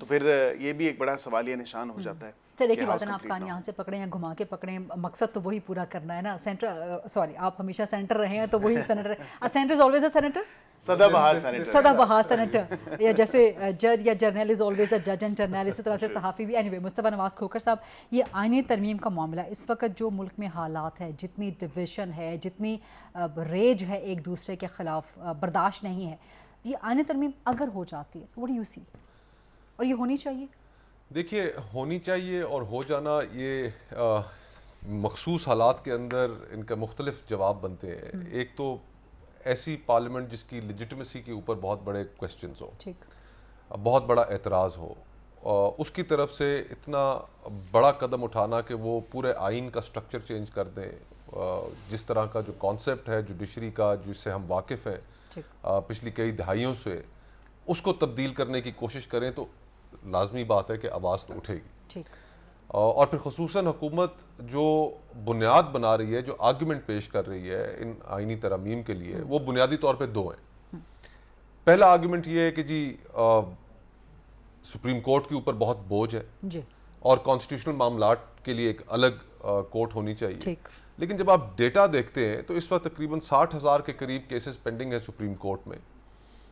تو پھر یہ بھی ایک بڑا سوالیہ نشان ہو جاتا ہے. چلیے کی بات ہے نا, آپ کان یہاں سے پکڑیں یا گھما کے پکڑیں, مقصد تو وہی پورا کرنا ہے نا. سینٹر سوری آپ ہمیشہ سینٹر رہے ہیں تو وہی senator, centre is always a senator, سدا بہار سینیٹر, سدا بہار سینیٹر, یا جیسے جج یا جرنل از آلویز اے جج اینڈ جرنل, اسی طرح سے صحافی بھی. اینی وے مصطفیٰ نواز کھوکھر صاحب, یہ آئینی ترمیم کا معاملہ اس وقت جو ملک میں حالات ہے, جتنی ڈویژن ہے, جتنی ریج ہے ایک دوسرے کے خلاف, برداشت نہیں ہے, یہ آئینی ترمیم اگر ہو جاتی ہے تو what do you see, اور یہ ہونی چاہیے؟ دیکھیے ہونی چاہیے اور ہو جانا یہ مخصوص حالات کے اندر ان کا مختلف جواب بنتے ہیں. ایک تو ایسی پارلیمنٹ جس کی لیجٹمیسی کے اوپر بہت بڑے کویسچنز ہو, بہت بڑا اعتراض ہو, اس کی طرف سے اتنا بڑا قدم اٹھانا کہ وہ پورے آئین کا سٹرکچر چینج کر دیں. جس طرح کا جو کانسیپٹ ہے جوڈیشری کا, جس سے ہم واقف ہیں پچھلی کئی دہائیوں سے, اس کو تبدیل کرنے کی کوشش کریں تو لازمی بات ہے کہ آواز تو اٹھے گی. اور پھر خصوصاً حکومت جو بنیاد بنا رہی ہے, جو آرگومنٹ پیش کر رہی ہے ان آئینی ترامیم کے لیے, وہ بنیادی طور پہ دو ہیں. پہلا آرگومنٹ یہ ہے کہ جی سپریم کورٹ کے اوپر بہت بوجھ ہے اور کانسٹیٹیوشنل معاملات کے لیے ایک الگ کورٹ ہونی چاہیے. لیکن جب آپ ڈیٹا دیکھتے ہیں تو اس وقت تقریباً 60,000 کے قریب کیسز پینڈنگ ہیں سپریم کورٹ میں,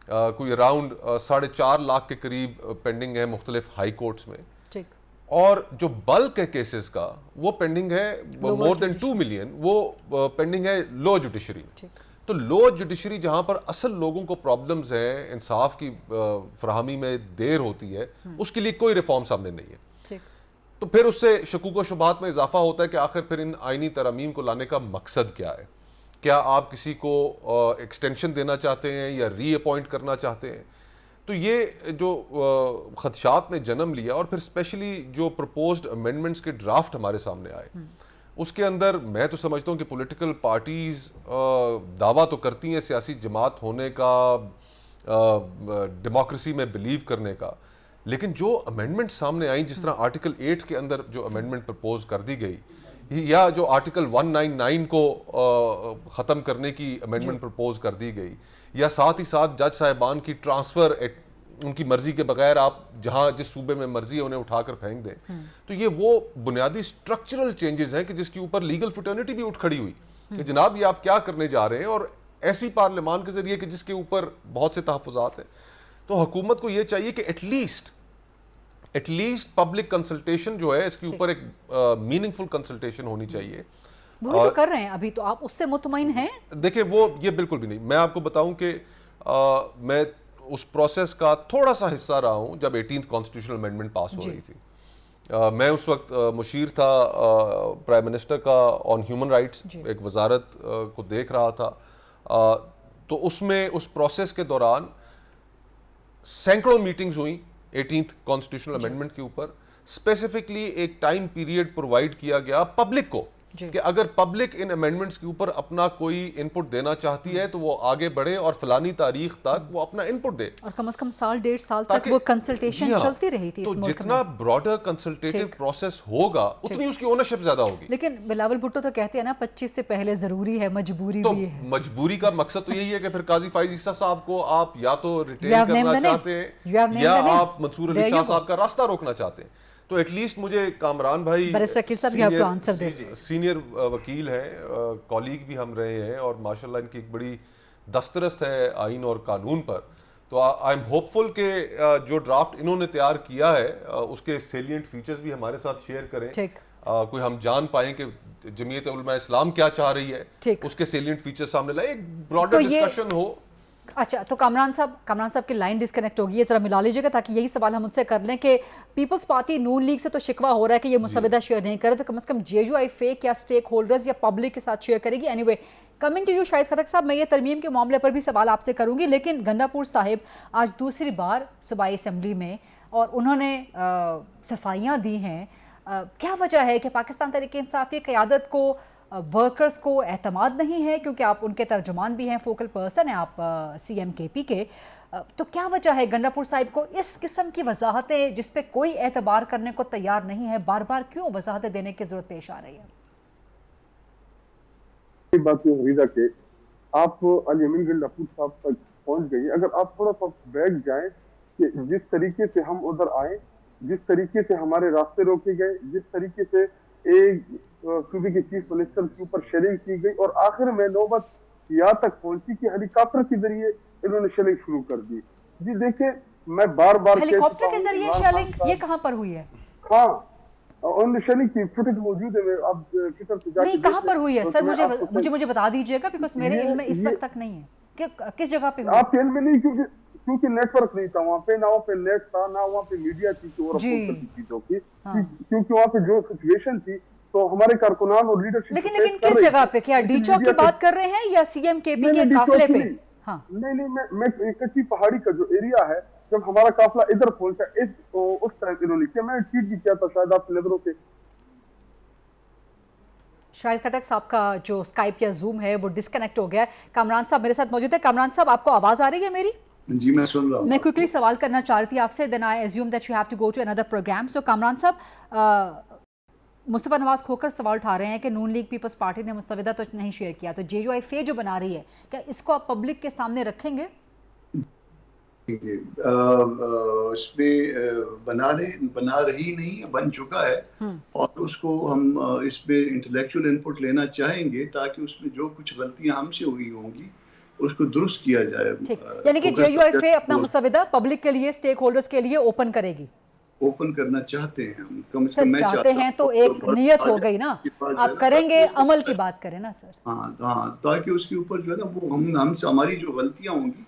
کوئی اراؤنڈ 4.5 لاکھ کے قریب پینڈنگ ہے مختلف ہائی کورٹس میں, اور جو بلک ہے کیسز کا وہ پینڈنگ ہے مور دین 2 ملین, وہ پینڈنگ ہے لو جوڈیشری. تو لو جوڈیشری جہاں پر اصل لوگوں کو پرابلمز ہیں, انصاف کی فراہمی میں دیر ہوتی ہے, اس کے لیے کوئی ریفارم سامنے نہیں ہے. تو پھر اس سے شکوک و شبہات میں اضافہ ہوتا ہے کہ آخر پھر ان آئینی ترامیم کو لانے کا مقصد کیا ہے. کیا آپ کسی کو ایکسٹینشن دینا چاہتے ہیں یا ری اپوائنٹ کرنا چاہتے ہیں؟ تو یہ جو خدشات نے جنم لیا, اور پھر اسپیشلی جو پرپوزڈ امینڈمنٹس کے ڈرافٹ ہمارے سامنے آئے, اس کے اندر میں تو سمجھتا ہوں کہ پولیٹیکل پارٹیز دعویٰ تو کرتی ہیں سیاسی جماعت ہونے کا, ڈیموکریسی میں بلیو کرنے کا, لیکن جو امینڈمنٹ سامنے آئیں, جس طرح آرٹیکل 8 کے اندر جو امینڈمنٹ پرپوز کر دی گئی, یا جو آرٹیکل 199 کو ختم کرنے کی امینڈمنٹ پرپوز کر دی گئی, یا ساتھ ہی ساتھ جج صاحبان کی ٹرانسفر ان کی مرضی کے بغیر آپ جہاں جس صوبے میں مرضی ہے انہیں اٹھا کر پھینک دیں. تو یہ وہ بنیادی سٹرکچرل چینجز ہیں کہ جس کے اوپر لیگل فٹرنیٹی بھی اٹھ کھڑی ہوئی کہ جناب یہ آپ کیا کرنے جا رہے ہیں, اور ایسی پارلیمان کے ذریعے کہ جس کے اوپر بہت سے تحفظات ہیں. تو حکومت کو یہ چاہیے کہ ایٹ لیسٹ پبلک کنسلٹیشن جو ہے اس کے اوپر ایک میننگ فل کنسلٹیشن ہونی چاہیے. وہ تو کر رہے ہیں ابھی, تو آپ اس سے مطمئن ہیں؟ دیکھیں وہ یہ بالکل بھی نہیں. میں آپ کو بتاؤں کہ میں اس پروسیس کا تھوڑا سا حصہ رہا ہوں جب 18th کانسٹیٹیوشنل امینڈمنٹ پاس ہو رہی تھی. میں اس وقت مشیر تھا پرائم منسٹر کا آن ہیومن رائٹس, ایک وزارت کو دیکھ رہا تھا. تو اس میں اس پروسیس کے دوران سینکڑوں میٹنگز ہوئیں 18th کانسٹیٹیوشنل امینڈمنٹ کے اوپر. اسپیسیفکلی ایک ٹائم پیریڈ پرووائڈ کیا گیا پبلک کو کہ اگر پبلک ان امینڈمنٹس کے اوپر اپنا کوئی انپٹ دینا چاہتی ہے تو وہ آگے بڑھے اور فلانی تاریخ تک وہ اپنا انپٹ دے, اور کم از کم 1.5 سال تک وہ کنسلٹیشن چلتی رہی تھی اس ملک میں. تو جتنا براڈر کنسلٹیٹیو پروسیس ہوگا اتنی اس کی اونرشپ زیادہ ہوگی. لیکن بلاول بھٹو تو کہتے ہیں نا 25 سے پہلے ضروری ہے, مجبوری بھی ہے. مجبوری کا مقصد تو یہی ہے کہ پھر قاضی فائز عیسیٰ صاحب کو آپ یا تو ریٹین کرنا چاہتے ہیں یا آپ منصور علی شاہ صاحب کا راستہ روکنا چاہتے ہیں. تو ایٹ لیسٹ مجھے کامران بھائی سینئر وکیل ہیں, کولیگ بھی ہم رہے ہیں, اور ماشاءاللہ ان کی ایک بڑی دسترست ہے آئین اور قانون پر. تو آئی ایم ہوپ فل کہ جو ڈرافٹ انہوں نے تیار کیا ہے اس کے سیلینٹ فیچرز بھی ہمارے ساتھ شیئر کریں, کوئی ہم جان پائیں کہ جمعیت علماء اسلام کیا چاہ رہی ہے, اس کے سیلینٹ فیچر سامنے لائے, ایک براڈر ڈسکشن ہو. اچھا, تو کامران صاحب کی لائن ڈسکنیکٹ ہوگی, یہ ذرا ملا لیجیے گا تاکہ یہی سوال ہم ان سے کر لیں کہ پیپلز پارٹی نون لیگ سے تو شکوہ ہو رہا ہے کہ یہ مسودہ شیئر نہیں کرے, تو کم از کم JUI فیک یا اسٹیک ہولڈرز یا پبلک کے ساتھ شیئر کرے گی. Anyway coming to you Shahid Khattak sahab, میں یہ ترمیم کے معاملے پر بھی سوال آپ سے کروں گی, لیکن گنڈا پور صاحب آج دوسری بار صوبائی اسمبلی میں اور انہوں نے صفائیاں دی ہیں. کیا وجہ ہے کہ پاکستان تحریک انصاف کی قیادت کو ورکرز کو اعتماد نہیں ہے, کیونکہ آپ ان کے ترجمان بھی ہیں, فوکل پرسن ہیں آپ CMKP کے, تو کیا وجہ ہے گنڈا پور صاحب کو اس قسم کی وضاحتیں جس پہ کوئی اعتبار کرنے کو تیار نہیں ہے, بار بار کیوں وضاحتیں دینے کی ضرورت پیش آ رہی ہے؟ بات یہ حریضہ کہ آپ علی امین گنڈا پور صاحب تک پہنچ گئی. اگر آپ تھوڑا سا بیک جائیں کہ جس طریقے سے ہم ادھر آئے, جس طریقے سے ہمارے راستے روکے گئے, جس طریقے سے ایک صوبے کے چیف منسٹر کے اوپر شیلنگ کی گئی, اور آخر میں نوبت یہاں تک پہنچی کہ ہیلی کاپٹر کے ذریعے انہوں نے شیلنگ شروع کر دی. جی دیکھیں, میں بار بار ہیلی کاپٹر کے ذریعے شیلنگ, یہ کہاں پر ہوئی ہے؟ ہاں, انہوں نے شیلنگ کی فوٹیج موجود ہے, اب ٹویٹر پہ جا کے نہیں کہاں پر ہوئی ہے سر, مجھے بتا دیجئے گا, بیکاز میرے علم میں اس وقت تک نہیں ہے کہ کس جگہ پہ ہوئی. آپ کے علم میں نہیں, کیونکہ نیٹ ورک نہیں تھا وہاں پہ, نہ وہاں پہ نیٹ تھا, نہ وہاں پہ میڈیا تھی کہ وہ رپورٹ کرتی چیزوں کی, کیونکہ وہاں پہ جو سچویشن تھی تو ہمارے کارکنان اور لیڈرشپ. لیکن کس جگہ پہ, کیا ڈی چوک کی بات کر رہے ہیں یا سی ایم کے پی کے قافلے پہ؟ نہیں, میں کچی پہاڑی کا جو ایریا ہے, جب ہمارا قافلہ ادھر پہنچا اس ٹائم انہوں نے کیا, میں ٹویٹ بھی کیا تھا شاید آپ کی نظروں سے. شاہد خٹک صاحب کا جو اسکائپ یا زوم ہے وہ ڈسکنیکٹ ہو گیا ہے. کامران صاحب میرے ساتھ موجود ہے. کامران صاحب, آپ کو آواز آ رہی ہے میری؟ جی میں سن رہا ہوں. میں کوئکلی سوال کرنا چاہ رہی تھی آپ سے, then I assume that you have to go to اندر پروگرام. سو کامران صاحب, مصطفیٰ نواز کھوکر سوال اٹھا رہے ہیں کہ نون لیگ پیپلز پارٹی نے مسودہ تو نہیں شیئر کیا, تو جے یو آئی فے جو بنا رہی ہے, کیا اس کو آپ پبلک کے سامنے رکھیں گے؟ اس میں بنا رہی نہیں, بن چکا ہے, اور اس کو ہم اس میں انٹلیکچوئل انپٹ لینا چاہیں گے تاکہ اس میں جو کچھ غلطیاں ہم سے ہوئی ہوں گی اس کو درست کیا جائے. یعنی کہ جے یو آئی فے اپنا مسودہ پبلک کے لیے, اسٹیک ہولڈرز کے لیے اوپن کرے گی؟ اوپن کرنا چاہتے ہیں ہم, کم سے کم میں چاہتے ہیں تو ایک نیت ہو گئی نا, آپ کریں گے, عمل کی بات کریں نا سر. ہاں, تاکہ اس کے اوپر جو ہے نا وہ ہم سے ہماری جو غلطیاں ہوں گی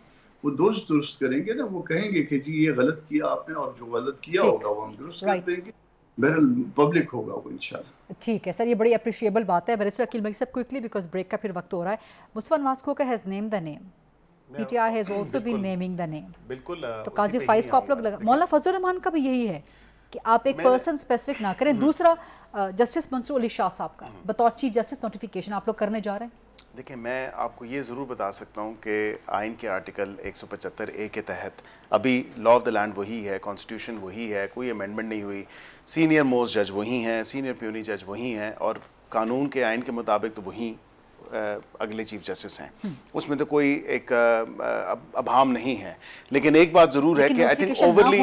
وہ درست کریں گے نا, وہ کہیں گے کہ جی یہ غلط کیا آپ نے, اور جو غلط کیا ہوگا وہ ہم درست کر دیں گے. بہرحال پبلک ہوگا وہ انشاءاللہ. ٹھیک ہے سر, یہ بڑی اپریشیبل بات ہے. بیرسٹر عقیل ملک صاحب کوئکلی, بیکاز بریک کا پھر وقت ہو رہا ہے. Mustafa Nawaz Khokhar has named the name, P T I has also been naming the name. بالکل, تو قاضی فائز کو آپ لوگ مولانا فضل الرحمان کا بھی یہی ہے کہ آپ ایک پرسن اسپیسیفک نہ کریں. دوسرا, جسٹس منصور علی شاہ صاحب کا بطور چیف جسٹس نوٹیفیکیشن آپ لوگ کرنے جا رہے ہیں. دیکھیں, میں آپ کو یہ ضرور بتا سکتا ہوں کہ آئین کے آرٹیکل 175A کے تحت ابھی لا آف دا لینڈ وہی ہے, کانسٹیٹیوشن وہی ہے, کوئی امینڈمنٹ نہیں ہوئی, سینئر موسٹ جج وہی ہیں, سینئر پیونی جج وہی ہیں, اور قانون کے آئین کے مطابق تو وہی اگلے چیف جسٹس ہیں. اس میں تو کوئی ایک ابہام نہیں ہے. لیکن ایک بات ضرور ہے کہ آئی تھنک اوورلی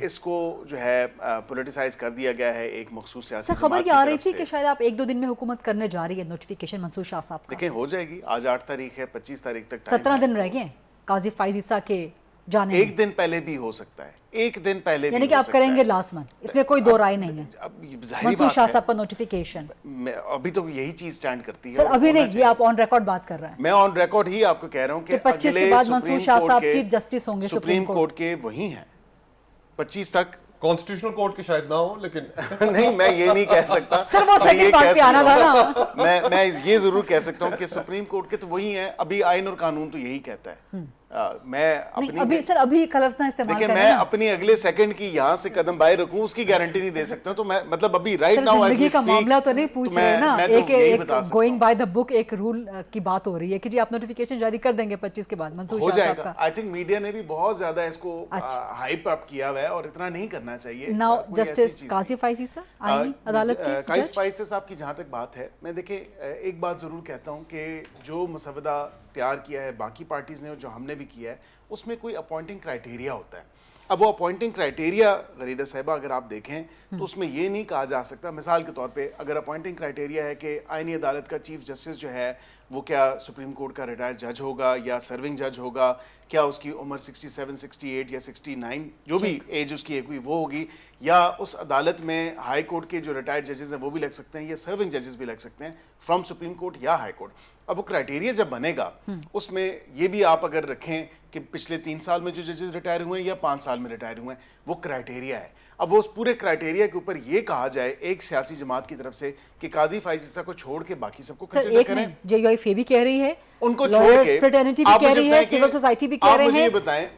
اس کو جو ہے پولیٹیسائز کر دیا گیا ہے ایک مخصوص سیاسی جماعت کی طرف سے. خبر یہ آ رہی تھی کہ شاید آپ 1-2 دن میں حکومت کرنے جا رہی ہے, نوٹیفیکیشن منصور شاہ صاحب کا. دیکھیں, ہو جائے گی. آج 8 تاریخ ہے, 25 تاریخ تک 17 دن رہ گئے ہیں قاضی فائز عیسیٰ کے جانے. ایک دن پہلے بھی ہو سکتا ہے, ایک دن پہلے بھی, یعنی کہ آپ کریں گے لاسٹ منتھ, اس میں کوئی دو رائے نہیں ہے. منصور شاہ صاحب کا نوٹیفیکیشن ابھی تو یہی چیز سٹینڈ کرتی ہے. سر ابھی نہیں, یہ آپ آن ریکارڈ بات کر رہے ہیں. میں آن ریکارڈ ہی آپ کو کہہ رہا ہوں کہ 25 کے بعد منصور شاہ صاحب چیف جسٹس ہوں گے سپریم کورٹ کے, وہی ہیں 25 تک. کانسٹیٹیوشنل کورٹ کی شاید نہ ہو, لیکن نہیں, میں یہ نہیں کہہ سکتا. سر وہ سیکنڈ پارٹ پہ آنا تھا نا. میں یہ ضرور کہہ سکتا ہوں کہ سپریم کورٹ کے تو وہی ہیں. ابھی آئین اور قانون تو یہی کہتا ہے. میں ابھی سر ابھی کا لفظ نہ استعمال کریں. میں اپنی اگلے سیکنڈ کی یہاں سے قدم باہر رکھوں اس کی گارنٹی نہیں دے سکتا. تو میں مطلب ابھی right now as we speak, کا معاملہ تو نہیں پوچھ رہے نا, ایک گوئنگ بائی دا بک ایک رول کی بات ہو رہی ہے کہ جی آپ نوٹیفیکیشن جاری کر دیں گے 25 کے بعد. منصور شاہ صاحب کا آئی تھنک میڈیا نے بھی بہت زیادہ اس کو ہائپ اپ کیا ہوا ہے, اور اتنا نہیں کرنا چاہیے. ناؤ جسٹس قاضی فائز عیسیٰ آئینی عدالت کے قاضی فائز صاحب کی جہاں تک بات ہے, میں دیکھیں ایک بات ضرور کہتا ہوں کہ جو مسودہ تیار کیا ہے باقی پارٹیز نے اور جو ہم نے بھی کیا ہے, اس میں کوئی اپوائنٹنگ کرائیٹیریا ہوتا ہے. اب وہ اپوائنٹنگ کرائیٹیریا غریدہ صاحبہ اگر آپ دیکھیں تو اس میں یہ نہیں کہا جا سکتا, مثال کے طور پہ اگر اپوائنٹنگ کرائیٹیریا ہے کہ آئینی عدالت کا چیف جسٹس جو ہے وہ کیا سپریم کورٹ کا ریٹائرڈ جج ہوگا یا سرونگ جج ہوگا, کیا اس کی عمر 67, 68 یا 69 جو بھی ایج اس کی ایک ہوئی وہ ہوگی, یا اس عدالت میں ہائی کورٹ کے جو ریٹائرڈ ججز ہیں وہ بھی لگ سکتے ہیں یا سرونگ ججز بھی لگ سکتے ہیں فرام سپریم کورٹ یا ہائی کورٹ. اب وہ کرائیٹیریا جب بنے گا اس میں یہ بھی آپ اگر رکھیں کہ پچھلے 3 سال میں جو ججز ریٹائر ہوئے ہیں یا 5 سال میں ریٹائر ہوئے ہیں, وہ کرائیٹیریا ہے. اب وہ اس پورے کرائیٹیریا کے اوپر یہ کہا جائے ایک سیاسی جماعت کی طرف سے کہ قاضی فائز عیسیٰ کو چھوڑ کے باقی سب کو کنسیڈر کریں. جے یو آئی فے بھی کہہ رہی ہے, ان کو چھوڑ کے فریٹرنٹی بھی کہہ رہی ہے, سول سوسائٹی بھی کہہ رہے ہیں,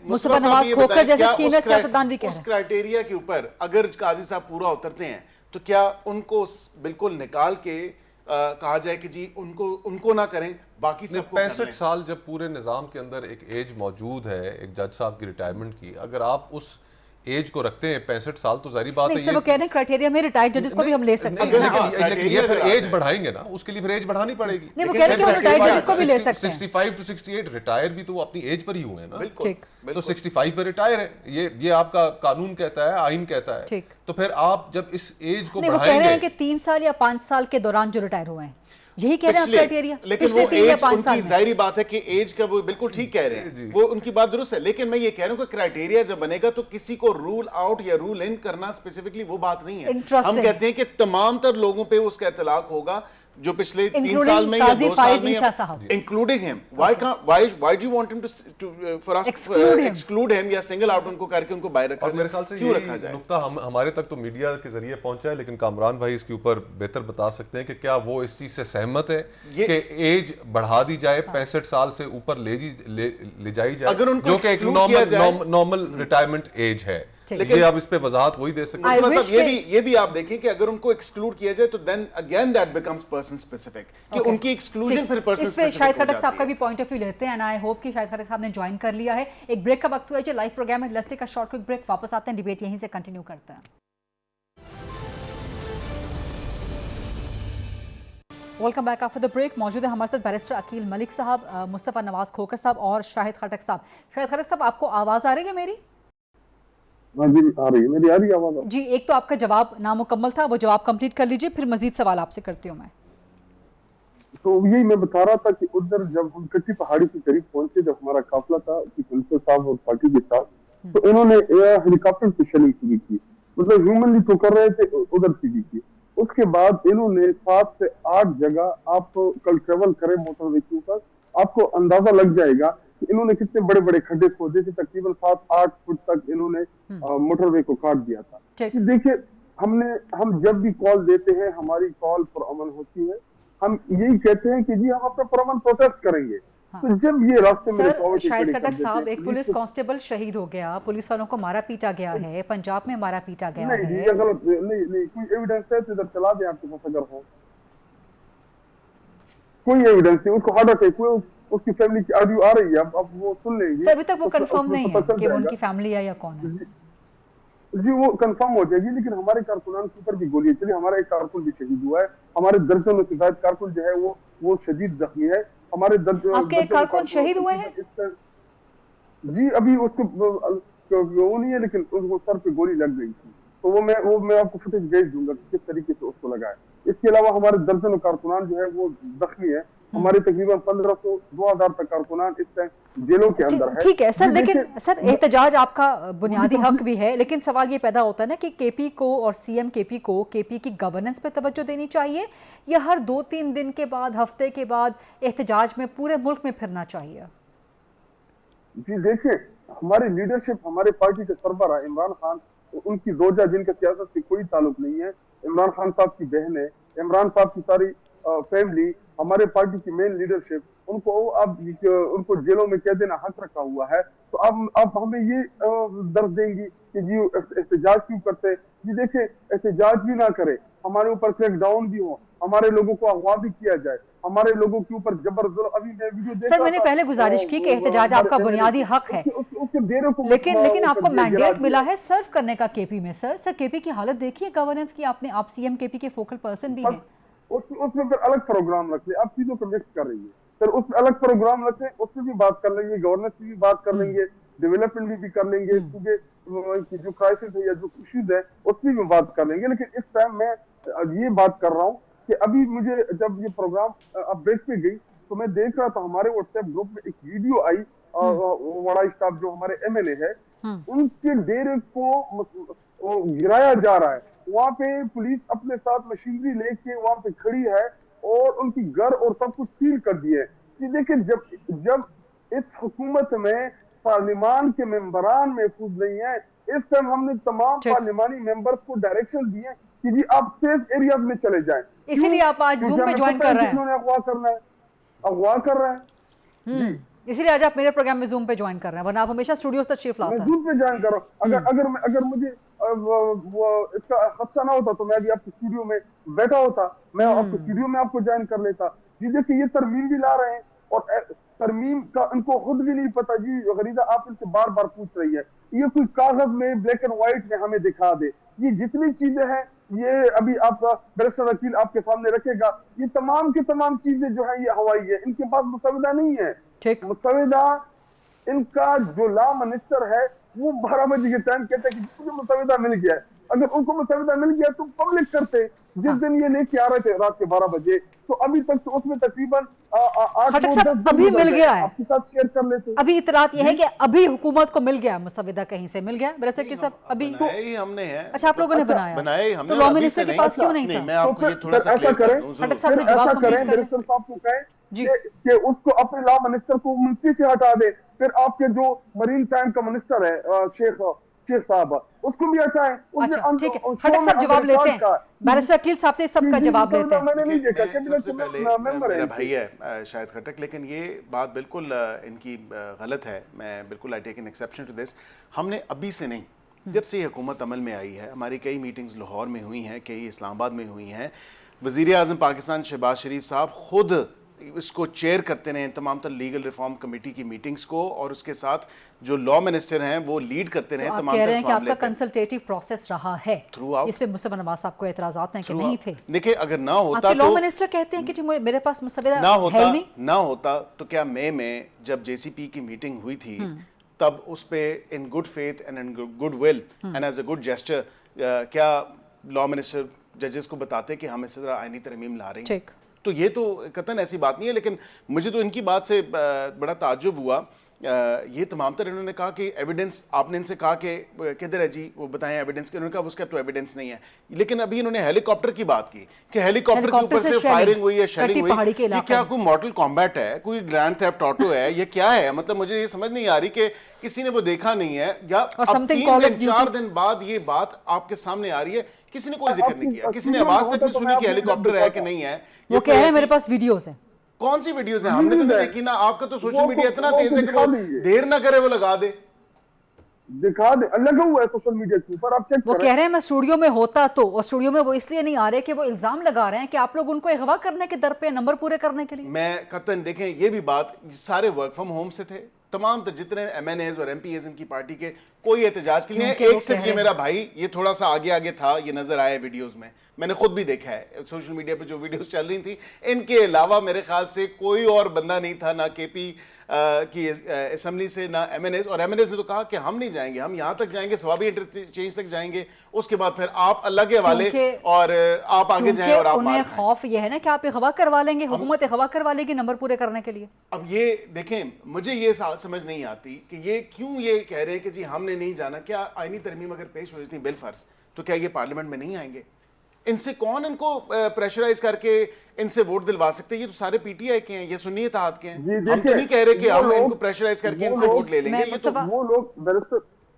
مصطفیٰ نواز کھوکر جیسے سینئر سیاستدان بھی کہہ رہے ہیں. اس کرائیٹیریا کے اوپر اگر قاضی صاحب پورا اترتے ہیں تو کیا ان کو بالکل نکال کے کہا جائے کہ جی ان کو نہ کریں, باقی سب کو 65 سال جب پورے نظام کے اندر ایک ایج موجود ہے ایک جج صاحب کی ریٹائرمنٹ کی, اگر آپ اس ایج کو رکھتے ہیں 65 سال تو ظاہری بات ہے نہیں سر وہ کہہ رہے ہیں کرائٹیریا میں ریٹائرڈ ججز کو بھی ہم لے سکتے ہیں. لیکن یہ پھر ایج بڑھائیں گے نا, اس کے لیے پھر ایج بڑھانی پڑے گی. نہیں وہ کہہ رہے ہیں کہ ریٹائرڈ ججز کو بھی لے سکتے ہیں. 65 to 68 ریٹائر بھی تو وہ اپنی ایج پر ہی ہوئے ہیں نا. بالکل. تو 65 پہ ریٹائر ہے, یہ آپ کا قانون کہتا ہے, آئین کہتا ہے. تو پھر آپ جب اس ایج کو بڑھائیں گے. وہ کہہ رہے ہیں کہ 3 سال یا 5 سال کے دوران جو ریٹائر ہوئے ہیں یہی کہہ رہے ہیں کرائٹیریا. لیکن وہ ایج ان کی ظاہری بات ہے کہ ایج کا وہ بالکل ٹھیک کہہ رہے ہیں, وہ ان کی بات درست ہے. لیکن میں یہ کہہ رہا ہوں کہ کرائٹیریا جب بنے گا تو کسی کو رول آؤٹ یا رول ان کرنا اسپیسیفکلی وہ بات نہیں ہے. ہم کہتے ہیں کہ تمام تر لوگوں پہ اس کا اطلاق ہوگا جو پچھلے 3 سال میں یا 2 سال میں, including him. Why do you want him to for us exclude him یا single out ان کو کر کے ان کو باہر رکھا جائے؟ میرے خیال سے کیوں رکھا جائے؟ نقطہ ہمارے تک تو میڈیا کے ذریعے پہنچا ہے, لیکن کامران بھائی اس کے اوپر بہتر بتا سکتے ہیں کہ کیا وہ اس چیز سے سہمت ہے کہ ایج بڑھا دی جائے, 65 سال سے اوپر لے جائی جائے, جو کہ ایک نارمل ریٹائرمنٹ ایج ہے. لیکن آپ اس پہ وضاحت وہی دے سکتے ہیں. یہ بھی آپ دیکھیں کہ اگر ان کو ایکسکلوڈ کیا جائے تو then again that becomes person specific, کہ ان کی ایکسکلوژن پھر person specific ہو جاتی ہے. اس پہ شاہد خٹک صاحب کا بھی پوائنٹ آف ویو لیتے ہیں, and I hope کہ شاہد خٹک صاحب نے جوائن کر لیا ہے. ایک بریک کا وقت ہوا ہے جو لائیو پروگرام ہے, let's take a short quick break, واپس آتے ہیں, ڈیبیٹ یہیں سے کنٹینیو کرتے ہیں. Welcome back after the break. موجود ہے ہمارے ساتھ بیرسٹر عقیل ملک صاحب, مصطفیٰ نواز کھوکر صاحب اور شاہد خٹک صاحب. شاہد خٹک صاحب آپ کو آواز آ رہی ہے میری؟ جی, ایک تو آپ کا جواب نامکمل تھا, وہ جواب کمپلیٹ کر لیجئے, پھر مزید سوال آپ سے کرتی ہوں میں. تو یہی میں بتا رہا تھا کہ ادھر جب ہم کچی پہاڑی کے قریب پہنچے, جب ہمارا قافلہ تھا پرنسپل صاحب اور پارٹی کے ساتھ, تو انہوں نے ہیلی کاپٹر سے شیلنگ شروع کی, مطلب ہیومنلی تو کر رہے تھے, ادھر سیدھی کی. اس کے بعد انہوں نے 7 سے 8 جگہ, آپ کل ٹریول کریں موٹر وے کے اوپر, آپ کو اندازہ لگ جائے گا کہ انہوں نے کتنے بڑے بڑے کھڈے کھودے تھے, تقریباً 7-8 فٹ تک انہوں نے موٹر وے کو کاٹ دیا تھا. دیکھیں ہم جب بھی کال دیتے ہیں ہماری کال پر امن ہوتی ہے, ہم یہی کہتے ہیں کہ جی ہم اپنا پر امن پروٹیسٹ کریں گے. تو جب یہ راستے میں شاہد خٹک صاحب, ایک پولیس کانسٹیبل شہید ہو گیا, پولیس والوں کو مارا پیٹا گیا ہے, پنجاب میں مارا پیٹا گیا ہے. نہیں, یہ غلط نہیں, کوئی ایویڈنس ہے تو ادھر چلا دیں آپ کے پاس اگر ہو. کوئی ایویڈنس نہیں, اس کو ہارٹ اٹیک ہوئے, اس کی فیملی کی آڈیو آ رہی ہے, اب وہ سن لیں گے. سر ابھی تک وہ کنفرم نہیں ہے کہ وہ ان کی فیملی ہے یا کون ہے. جی وہ کنفرم ہو جائے گی, لیکن ہمارے کارکنان کے اوپر بھی گولیاں چلی. ہمارا ایک کارکن بھی شہید ہوا ہے, ہمارے درجن میں شکایت کارکن جو ہے وہ شدید زخمی ہے. ہمارے آپ کے ایک کارکن شہید ہوئے ہیں؟ جی ابھی اس کو وہ نہیں ہے, لیکن اس کو سر پہ گولی لگ گئی تھی, تو وہ میں آپ کو فوٹیج بھیج دوں گا کس طریقے سے اس کو لگا ہے. اس کے علاوہ ہمارے درجن کارکنان جو ہے وہ زخمی ہے. ہمارے تقریباً 1500-2000 تک کارکنان اس ٹائم جیلوں کے اندر ہے. ٹھیک ہے سر, لیکن سر احتجاج آپ کا بنیادی حق بھی ہے, لیکن سوال یہ پیدا ہوتا ہے نا کہ کے پی کو اور سی ایم کے پی کو کے پی کی گورننس پہ توجہ دینی چاہیے یا ہر 2-3 دن کے بعد, ہفتے کے بعد احتجاج میں پورے ملک میں پھرنا چاہیے؟ جی دیکھیں, ہماری لیڈرشپ, ہمارے پارٹی کے سربراہ عمران خان, ان کی زوجہ جن کا سیاست سے کوئی تعلق نہیں ہے, عمران خان صاحب کی بہن ہے, عمران صاحب کی ساری فیملی, ہمارے پارٹی کی مین لیڈرشپ, ان کو جیلوں میں قید حق رکھا ہوا ہے. تو اب ہمیں یہ درد دیں گی کہ جی احتجاج کیوں کرتے. جی دیکھیں, احتجاج بھی نہ کرے, ہمارے اوپر کریک ڈاؤن بھی ہو, ہمارے لوگوں کو اغوا بھی کیا جائے, ہمارے لوگوں کے اوپر جبر ظلم. ابھی میں ویڈیو دیکھ رہا تھا, سر میں نے پہلے گزارش کی کہ احتجاج آپ کا بنیادی حق ہے, لیکن آپ کو مینڈیٹ ملا ہے سرو کرنے کا کے پی میں. سر کے پی کی حالت دیکھیے گورننس کی, آپ سی ایم کے پی کے فوکل پرسن بھی ہیں. اس میں پھر الگ پروگرام رکھ لیں, آپ چیزوں کو مکس کر رہی ہے. پھر اس میں الگ پروگرام رکھیں, اس میں بھی بات کر لیں گے, گورننس کی بھی بات کر لیں گے, ڈیولپمنٹ بھی کر لیں گے, کیونکہ جو کرائسس ہے یا جو ایشوز ہے اس کی بھی بات کر لیں گے. لیکن اس ٹائم میں یہ بات کر رہا ہوں کہ ابھی مجھے جب یہ پروگرام اب بریک پہ گئی تو میں دیکھ رہا تھا ہمارے واٹس ایپ گروپ میں ایک ویڈیو آئی, وڑائی صاحب جو ہمارے ایم ایل اے ہے, ان کے ڈیرے کو گرایا جا رہا ہے. وہاں پہ پولیس اپنے ساتھ مشینری لے کے وہاں پہ کھڑی ہے اور ان کی گھر اور سب کچھ سیل کر دیے. دیکھیں جب اس حکومت میں پارلیمان کے ممبران محفوظ نہیں ہیں, اس ٹائم ہم نے تمام پارلیمانی ممبرز کو ڈائریکشن دیے کہ جی آپ سیف ایریاز میں چلے جائیں. اسی لیے آپ آج زوم پہ جوائن کر رہے ہیں. انہوں نے اغوا کر رہا ہے. اسی لیے آج آپ میرے پروگرام میں زوم پہ جوائن کر رہے ہیں, ورنہ آپ ہمیشہ اسٹوڈیوز تشریف لاتے ہیں. میں زوم پہ جوائن کر رہا ہوں. اگر مجھے اس کا خدشہ نہ ہوتا تو میں بھی آپ کے اسٹوڈیو میں بیٹھا ہوتا, میں آپ کے اسٹوڈیو میں آپ کو جوائن کر لیتا. جی دیکھیں, یہ ترمیم بھی لا رہے ہیں, اور ترمیم کا ان کو خود بھی نہیں پتا. جی غریزہ آپ ان سے بار بار پوچھ رہی ہے, یہ کوئی کاغذ میں بلیک اینڈ وائٹ میں ہمیں دکھا دے. یہ جتنی چیزیں ہیں یہ ابھی آپ کا بیرسٹر وکیل آپ کے سامنے رکھے گا, یہ تمام کی تمام چیزیں جو ہیں یہ ہوائی ہے. ان کے پاس مسودہ نہیں ہے. مسودہ ان کا جو لا منسٹر ہے وہ 12 بجے کے ٹائم کہتا ہے کہ مجھے مسودہ مل گیا ہے. اگر ان کو مسودہ مل گیا تو پبلک کرتے. جس دن یہ لے کے آ رہے تھے رات کے 12 بجے تو ابھی تک تو اس میں تقریباً 8 ابھی مل گیا ہے. آپ کے ساتھ شیئر کر لیتے. ابھی اطلاعات یہ ہے کہ ابھی حکومت کو مل گیا مسودہ, کہیں سے مل گیا بیرسٹر وکیل صاحب ابھی؟ بنایا ہم نے ہے. اچھا آپ لوگوں نے بنایا ہم تو نے لا ابھی منسٹر سے کے پاس کیوں نہیں تھا؟ میں آپ کو یہ تھوڑا سا ایسا کریں, خٹک صاحب سے جواب ایسا کمپلیٹ کریں کریں. بیرسٹر صاحب کو کہیں جی کہ اس کو اپنے لا منسٹر کو منسٹری سے ہٹا دے. پھر آپ کے جو مرین ٹائم کا منسٹر ہے شیخ صاحب, اس کو بھی ہٹائیں. اچھا ٹھیک ہے, خٹک صاحب جواب لیتے ہیں, بیرسٹر وکیل صاحب سے سب کا جواب لیتے ہیں. میں نے نہیں دیکھا سب سے پہلے میرا بھائی ہے شاہد خٹک, لیکن یہ بات بالکل ان کی غلط ہے. میں بالکل I take an exception to this. ہم نے ابھی سے نہیں, جب سے یہ حکومت عمل میں آئی ہے, ہماری کئی میٹنگز لاہور میں ہوئی ہیں, کئی اسلام آباد میں ہوئی ہیں. وزیر اعظم پاکستان شہباز شریف صاحب خود اس کو چیئر کرتے رہے تمام تر لیگل ریفارم کمیٹی کی میٹنگز کو, اور اس کے ساتھ جو لا منسٹر ہیں وہ لیڈ کرتے رہے تمام کہہ رہے ہیں کہ آپ کا کنسلٹیٹو پروسیس رہا ہے تھرو آؤٹ. اس پہ مصطفیٰ نواز صاحب کو اعتراضات ہیں کہ نہیں تھے. دیکھیں اگر نہ ہوتا آپ کے لا تو منسٹر کہتے ہیں کہ جی میرے پاس مسودہ نہ ہوتا تو کیا مئی میں جب جے سی پی کی میٹنگ ہوئی تھی تب اس پہ in good faith and in good will end as a good gesture کیا لا منسٹر ججز کو بتاتے کہ ہم اس طرح آئینی ترمیم لا رہے ہیں؟ تو یہ تو قطعاً ایسی بات نہیں ہے. لیکن مجھے تو ان کی بات سے بڑا تعجب ہوا. یہ تمام تر انہوں نے کہا کہ ایویڈنس, آپ نے ان سے کہا کہ کدھر ہے جی وہ بتائیں ایویڈنس کے, انہوں نے کہا اس کا تو ایویڈنس نہیں ہے. لیکن ابھی انہوں نے ہیلی کاپٹر کی بات کی کہ ہیلی کاپٹر کے اوپر سے فائرنگ ہوئی ہے, شیلنگ ہوئی. یہ کیا کوئی مارٹل کامبیٹ ہے, کوئی گرینڈ تھیفٹ آٹو ہے, یہ کیا ہے؟ مطلب مجھے یہ سمجھ نہیں آ رہی کہ کسی نے وہ دیکھا نہیں ہے, یا 3 دن 4 دن بعد یہ بات آپ کے سامنے آ رہی ہے, کسی نے کوئی ذکر نہیں کیا, کسی نے آواز تک نہیں سنی کہ ہیلی کاپٹر ہے کہ نہیں ہے. وہ کہہ رہے ہیں میرے پاس ویڈیوز ہیں. کون سی ویڈیوز ہیں؟ ہم نے تو نہیں دیکھی نا. آپ کا تو سوشل میڈیا اتنا تیز ہے کہ وہ دیر نہ کرے وہ لگا دے, دکھا دے. لگا ہوا ہے سوشل میڈیا کے اوپر, آپ چیک کریں. وہ کہہ رہے ہیں میں اسٹوڈیو میں ہوتا تو, اور اسٹوڈیو میں وہ اس لیے نہیں آ رہے کہ وہ الزام لگا رہے ہیں کہ آپ لوگ ان کو اغوا کرنے کے در پہ نمبر پورے کرنے کے لیے. میں قطعاً دیکھیں یہ بھی بات, سارے ورک فرام ہوم سے تھے تمام جتنے ایم این ایز اور ایم پی ایز ان کی پارٹی کے, کوئی احتجاج کے لیے. ایک صرف یہ میرا بھائی یہ تھوڑا سا آگے تھا, یہ نظر آیا ویڈیوز میں, میں نے خود بھی دیکھا ہے سوشل میڈیا پہ جو ویڈیوز چل رہی تھیں. ان کے علاوہ میرے خیال سے کوئی اور بندہ نہیں تھا, نہ کے پی کی اسمبلی سے, نہ ایم این ایز. اور ایم این ایز نے تو کہا کہ ہم نہیں جائیں گے, ہم یہاں تک جائیں گے, ثوابی انٹرچینج تک جائیں گے, اس کے بعد پھر آپ اللہ کے حوالے اور آپ آگے جائیں اور آپ مار انہیں خوف یہ ہے نا کہ آپ اغوا کروا لیں گے, حکومت اغوا کروا لے گی نمبر پورے کرنے کے لیے. اب یہ دیکھیں مجھے یہ سمجھ نہیں آتی کہ یہ کیوں یہ کہہ رہے ہیں کہ جی ہم نے نہیں جانا. کیا آئینی ترمیم اگر پیش ہو جاتی بل فرض تو کیا یہ پارلیمنٹ میں نہیں آئیں گے؟ ان سے کون ان کو پریشرائز کر کے ان سے ووٹ دلوا سکتے ہیں؟ یہ تو سارے پی ٹی آئی کے ہیں, یہ سنی اتحاد کے ہیں. ہم تو نہیں کہہ رہے کہ ہم ان کو پریشرائز کر کے ان سے ووٹ لے لیں گے. یہ تو وہ لوگ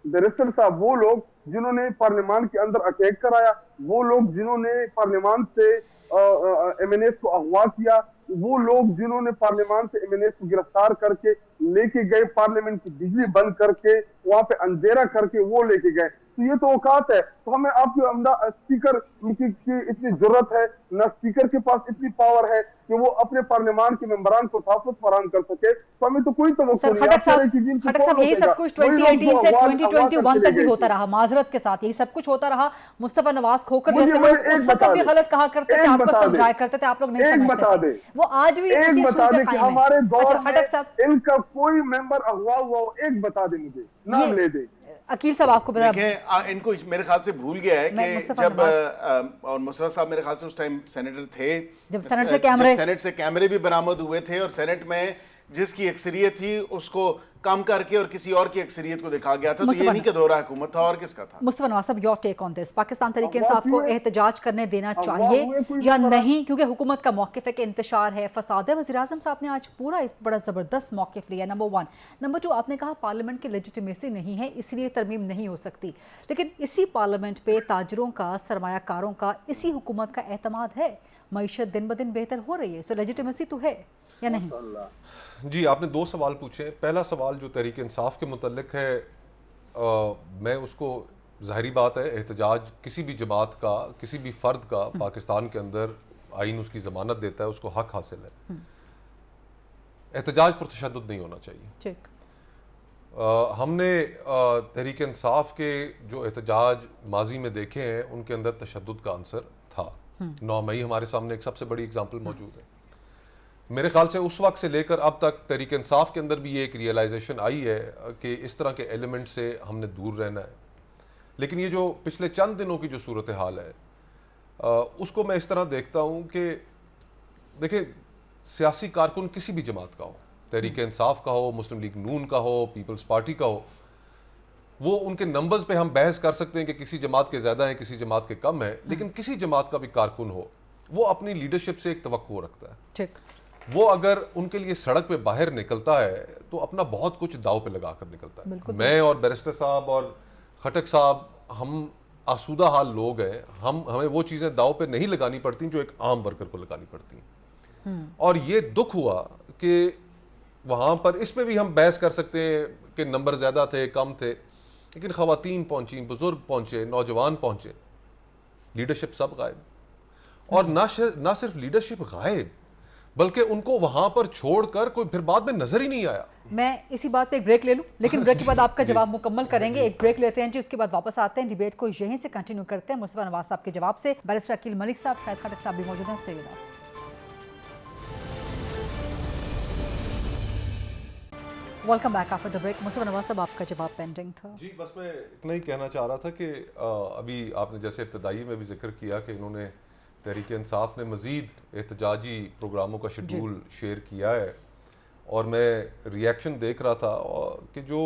بیرسٹر صاحب, وہ لوگ جنہوں نے پارلیمان کے اندر اٹیک کرایا, وہ لوگ جنہوں نے پارلیمان سے ایم این ایس کو اغوا کیا, وہ لوگ جنہوں نے پارلیمان سے ایم این ایس کو گرفتار کر کے لے کے گئے, پارلیمنٹ کی بجلی بند کر کے وہاں پہ اندھیرا کر کے وہ لے کے گئے. تو یہ تو اوقات ہے. تو ہمیں آپ کے عمدہ اسپیکر کی اتنی ضرورت ہے, نہ اسپیکر کے پاس اتنی پاور ہے کہ وہ اپنے پارلیمان کے ممبران کو تحفظ فراہم کر سکے. تو ہمیں تو کوئی توقع نہیں. خٹک صاحب یہی سب کچھ 2018 سے 2021 تک بھی ہوتا رہا, معذرت کے ساتھ یہی سب کچھ ہوتا رہا. مصطفیٰ نواز کھوکر جیسے لوگ اس وقت بھی غلط کہا کرتے تھے, آپ کو سمجھایا کرتے تھے, آپ لوگ نہیں سمجھتے تھے. وہ آج بھی اسی اصول پہ قائم ہے. ہمارے دور میں ان کا کوئی ممبر اغوا ہوا ہو, ایک بتا دے, مجھے نام لے دے. عقیل صاحب آپ کو بتا دیکھیں ان کو میرے خیال سے بھول گیا ہے کہ جب اور مصطفیٰ صاحب میرے خیال سے اس ٹائم سینیٹر تھے, جب سینٹ سے کیمرے بھی برآمد ہوئے تھے, اور سینٹ میں جس کی اکثریت تھی اس کو کم کر کے اور کسی اور کی اکثریت کو دکھا گیا تھا. تو یہ نہیں کہ دورہ حکومت تھا, اور کس کا تھا؟ مصطفیٰ نواز صاحب, یور ٹیک آن دس. پاکستان تحریک انصاف کو احتجاج کرنے دینا چاہیے یا نہیں؟ کیونکہ حکومت کا موقف ہے کہ انتشار ہے, فساد ہے. وزیر اعظم صاحب نے آج پورا اس بڑا زبردست موقف لیا, نمبر 1. نمبر 2, آپ نے کہا پارلیمنٹ کی لیجیٹیمیسی نہیں ہے اس لیے ترمیم نہیں ہو سکتی. لیکن اسی پارلیمنٹ پہ تاجروں کا, سرمایہ کاروں کا, اسی حکومت کا اعتماد ہے. معیشت دن بدن بہتر ہو رہی ہے, سو لیجیٹیمیسی تو ہے یا نہیں؟ جی آپ نے 2 سوال پوچھے. پہلا سوال جو تحریک انصاف کے متعلق ہے, میں اس کو, ظاہری بات ہے احتجاج کسی بھی جماعت کا, کسی بھی فرد کا پاکستان کے اندر آئین اس کی ضمانت دیتا ہے, اس کو حق حاصل ہے. احتجاج پر تشدد نہیں ہونا چاہیے. ٹھیک. ہم نے تحریک انصاف کے جو احتجاج ماضی میں دیکھے ہیں ان کے اندر تشدد کا عنصر تھا. 9 مئی ہمارے سامنے ایک سب سے بڑی اگزامپل موجود ہے. میرے خیال سے اس وقت سے لے کر اب تک تحریک انصاف کے اندر بھی یہ ایک ریئلائزیشن آئی ہے کہ اس طرح کے ایلیمنٹ سے ہم نے دور رہنا ہے. لیکن یہ جو پچھلے چند دنوں کی جو صورتحال ہے اس کو میں اس طرح دیکھتا ہوں کہ دیکھیں سیاسی کارکن کسی بھی جماعت کا ہو, تحریک انصاف کا ہو, مسلم لیگ نون کا ہو, پیپلز پارٹی کا ہو, وہ ان کے نمبرز پہ ہم بحث کر سکتے ہیں کہ کسی جماعت کے زیادہ ہیں کسی جماعت کے کم ہیں, لیکن کسی جماعت کا بھی کارکن ہو وہ اپنی لیڈرشپ سے ایک توقع رکھتا ہے. ٹھیک. وہ اگر ان کے لیے سڑک پہ باہر نکلتا ہے تو اپنا بہت کچھ داؤ پہ لگا کر نکلتا ہے. میں اور بیرسٹر صاحب اور خٹک صاحب ہم آسودہ حال لوگ ہیں, ہمیں وہ چیزیں داؤ پہ نہیں لگانی پڑتی جو ایک عام ورکر کو لگانی پڑتی ہیں. اور یہ دکھ ہوا کہ وہاں پر اس میں بھی ہم بحث کر سکتے ہیں کہ نمبر زیادہ تھے کم تھے, لیکن خواتین پہنچیں, بزرگ پہنچے, نوجوان پہنچے, لیڈرشپ سب غائب. اور نہ صرف لیڈرشپ غائب بلکہ ان کو وہاں پر چھوڑ کر کوئی پھر بعد میں نظر ہی نہیں آیا. میں اسی بات پہ ایک بریک لے لوں, لیکن بریک کے بعد آپ کا جواب مکمل کریں گے. ایک بریک لیتے ہیں جی, اس کے بعد واپس آتے ہیں, ڈیبیٹ کو یہیں سے کنٹینیو کرتے ہیں مصطفیٰ نواز صاحب کے جواب سے. بیرسٹر عقیل ملک صاحب, شاہد خٹک صاحب بھی موجود ہیں. Stay with us. Welcome back after the break. Mustafa Nawaz sahab آپ کا جواب پینڈنگ تھا. جی بس میں اتنا ہی کہنا چاہ رہا تھا کہ ابھی آپ نے جیسے ابتدائی میں بھی ذکر کیا کہ انہوں نے تحریک انصاف نے مزید احتجاجی پروگراموں کا شیڈول شیئر کیا ہے, اور میں ریئیکشن دیکھ رہا تھا کہ جو